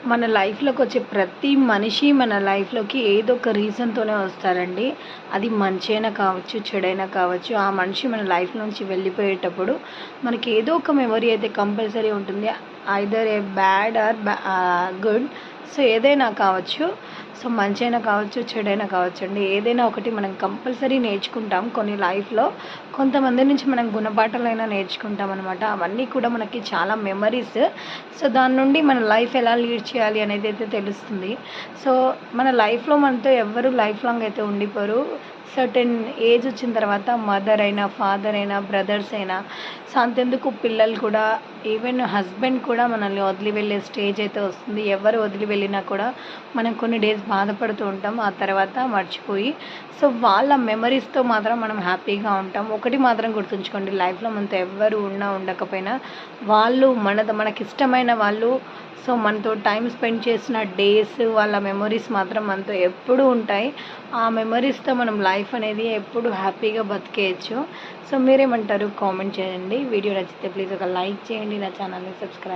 మన లైఫ్‌లోకి వచ్చే ప్రతి మనిషి మన లైఫ్‌లోకి ఏదో ఒక రీజన్‌తోనే వస్తారండి. అది మంచైనా కావచ్చు, చెడైనా కావచ్చు. ఆ మనిషి మన లైఫ్ నుంచి వెళ్ళిపోయేటప్పుడు మనకి ఏదో ఒక మెమరీ అయితే కంపల్సరీ ఉంటుంది. Either A bad or good. So, ఏదైనా కావచ్చు. సో, మంచైనా కావచ్చు, చెడైనా కావచ్చండి. ఏదైనా ఒకటి మనం కంపల్సరీ నేర్చుకుంటాం కొన్ని లైఫ్‌లో. కొంతమంది నుంచి మనం గుణపాఠాలైనా నేర్చుకుంటామనమాట. అవన్నీ కూడా మనకి చాలా మెమరీస్. సో, దాని నుండి మన లైఫ్ ఎలా లీడ్ చేయాలి అనేదైతే తెలుస్తుంది. సో, మన లైఫ్‌లో మనతో ఎవ్వరు లైఫ్ లాంగ్ అయితే ఉండిపోరు. సర్టెన్ ఏజ్ వచ్చిన తర్వాత మదర్ అయినా, ఫాదర్ అయినా, బ్రదర్స్ అయినా, సో, అంతెందుకు పిల్లలు కూడా, ఈవెన్ హస్బెండ్ కూడా మనల్ని వదిలి వెళ్ళే స్టేజ్ అయితే వస్తుంది. ఎవరు వదిలి వెళ్ళినా కూడా మనం కొన్ని డేస్ బాధపడుతూ ఉంటాం. ఆ తర్వాత మర్చిపోయి, సో, వాళ్ళ మెమరీస్‌తో మాత్రం మనం హ్యాపీగా ఉంటాం. ఒకటి మాత్రం గుర్తుంచుకోండి, లైఫ్‌లో మనతో ఎవ్వరు ఉన్నా, ఉండకపోయినా వాళ్ళు మనకిష్టమైన వాళ్ళు, సో, మనతో టైం స్పెండ్ చేసిన డేస్, వాళ్ళ మెమరీస్ మాత్రం మనతో ఎప్పుడూ ఉంటాయి. ఆ మెమరీస్‌తో మనం లైఫ్ అనేది ఎప్పుడు హ్యాపీగా బతికేయచ్చు. సో, మీరేమంటారు? కామెంట్ చేయండి. వీడియో నచ్చితే ప్లీజ్ ఒక లైక్ చేయండి. నా ఛానల్‌ని సబ్స్క్రైబ్